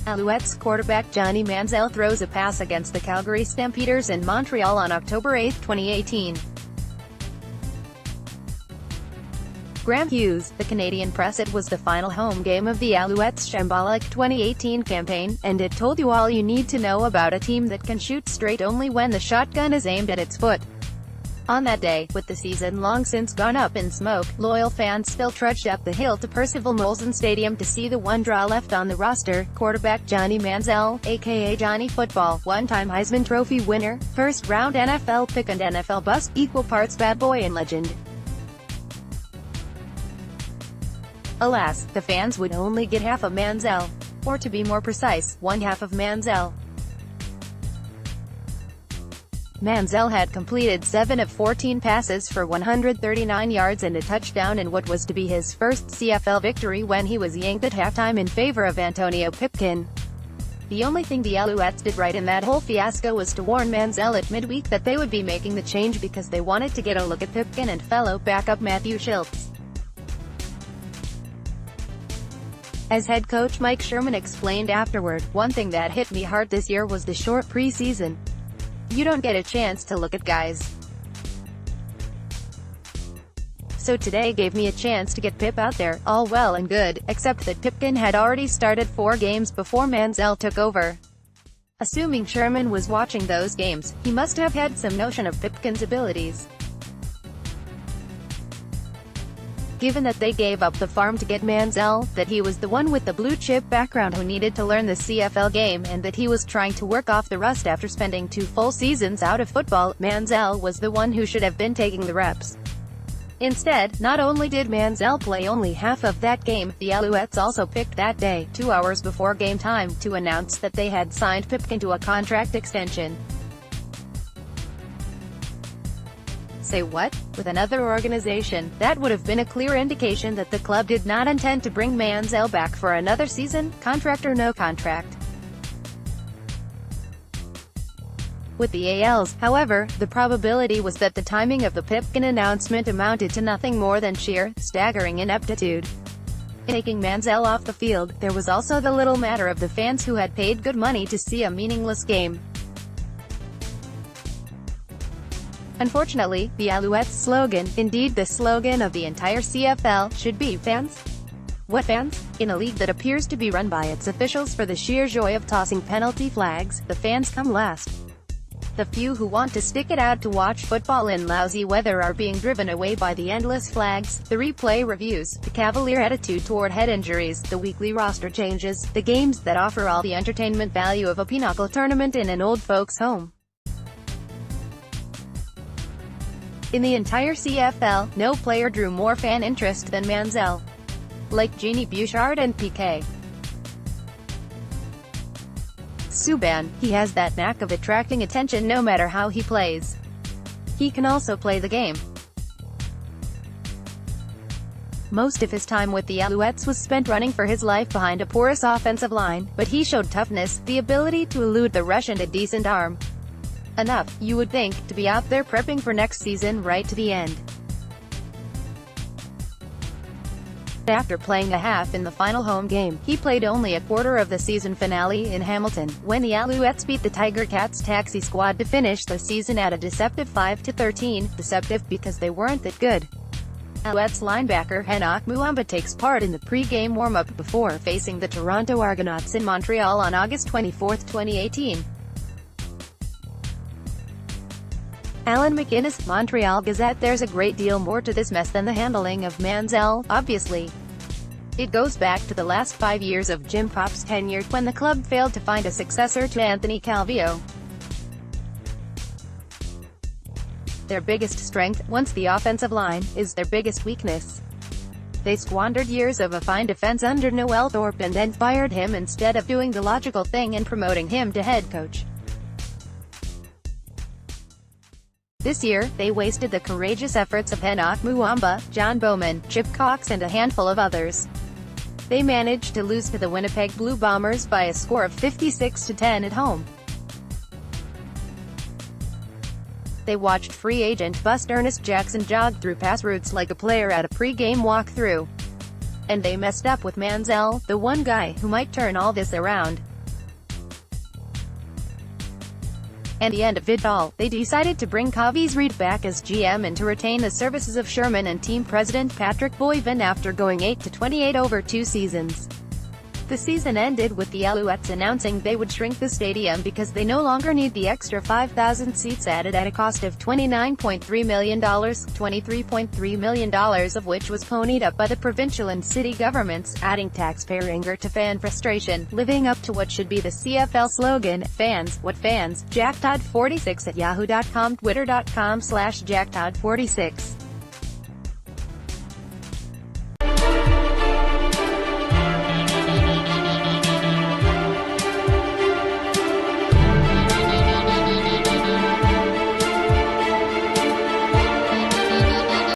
Alouettes quarterback Johnny Manziel throws a pass against the Calgary Stampeders in Montreal on October 8, 2018. Hughes, the Canadian press. It was the final home game of the Alouettes' shambolic 2018 campaign, and it told you all you need to know about a team that can shoot straight only when the shotgun is aimed at its foot. On that day, with the season long since gone up in smoke, loyal fans still trudged up the hill to Percival Molson Stadium to see the one draw left on the roster, quarterback Johnny Manziel, aka Johnny Football, one-time Heisman Trophy winner, first-round NFL pick and NFL bust, equal parts bad boy and legend. Alas, the fans would only get half of Manziel. Or to be more precise, one half of Manziel. Manziel had completed 7 of 14 passes for 139 yards and a touchdown in what was to be his first CFL victory when he was yanked at halftime in favor of Antonio Pipkin. The only thing the Alouettes did right in that whole fiasco was to warn Manziel at midweek that they would be making the change because they wanted to get a look at Pipkin and fellow backup Matthew Schultz. As head coach Mike Sherman explained afterward, "One thing that hit me hard this year was the short preseason. You don't get a chance to look at guys. So today gave me a chance to get Pip out there, all well and good, except that Pipkin had already started 4 games before Manziel took over." Assuming Sherman was watching those games, he must have had some notion of Pipkin's abilities. Given that they gave up the farm to get Manziel, that he was the one with the blue-chip background who needed to learn the CFL game, and that he was trying to work off the rust after spending 2 full seasons out of football, Manziel was the one who should have been taking the reps. Instead, not only did Manziel play only half of that game, the Alouettes also picked that day, 2 hours before game time, to announce that they had signed Pipkin to a contract extension. Say what? With another organization, that would have been a clear indication that the club did not intend to bring Manziel back for another season, contract or no contract. With the ALs, however, the probability was that the timing of the Pipkin announcement amounted to nothing more than sheer, staggering ineptitude. In taking Manziel off the field, there was also the little matter of the fans who had paid good money to see a meaningless game. Unfortunately, the Alouettes' slogan, indeed the slogan of the entire CFL, should be, "Fans? What fans?" In a league that appears to be run by its officials for the sheer joy of tossing penalty flags, the fans come last. The few who want to stick it out to watch football in lousy weather are being driven away by the endless flags, the replay reviews, the cavalier attitude toward head injuries, the weekly roster changes, the games that offer all the entertainment value of a pinochle tournament in an old folks' home. In the entire CFL, no player drew more fan interest than Manziel. Like Genie Bouchard and PK Subban, he has that knack of attracting attention no matter how he plays. He can also play the game. Most of his time with the Alouettes was spent running for his life behind a porous offensive line, but he showed toughness, the ability to elude the rush and a decent arm. Enough, you would think, to be out there prepping for next season right to the end. After playing a half in the final home game, he played only a quarter of the season finale in Hamilton, when the Alouettes beat the Tiger Cats taxi squad to finish the season at a deceptive 5-13, deceptive because they weren't that good. Alouettes linebacker Henoc Muamba takes part in the pre-game warm-up before facing the Toronto Argonauts in Montreal on August 24, 2018. Alan McInnes, Montreal Gazette. There's a great deal more to this mess than the handling of Manziel, obviously. It goes back to the last 5 years of Jim Popp's tenure, when the club failed to find a successor to Anthony Calvillo. Their biggest strength, once the offensive line, is their biggest weakness. They squandered years of a fine defense under Noel Thorpe and then fired him instead of doing the logical thing and promoting him to head coach. This year, they wasted the courageous efforts of Henoc Muamba, John Bowman, Chip Cox and a handful of others. They managed to lose to the Winnipeg Blue Bombers by a score of 56-10 at home. They watched free agent bust Ernest Jackson jog through pass routes like a player at a pre-game walkthrough. And they messed up with Manziel, the one guy who might turn all this around. And the end of it all, they decided to bring Kavis Reed back as GM and to retain the services of Sherman and team president Patrick Boivin after going 8-28 over 2 seasons. The season ended with the Alouettes announcing they would shrink the stadium because they no longer need the extra 5,000 seats added at a cost of $29.3 million, $23.3 million of which was ponied up by the provincial and city governments, adding taxpayer anger to fan frustration, living up to what should be the CFL slogan, "Fans, what fans?" Jack Todd 46 at yahoo.com, twitter.com/JackTodd46.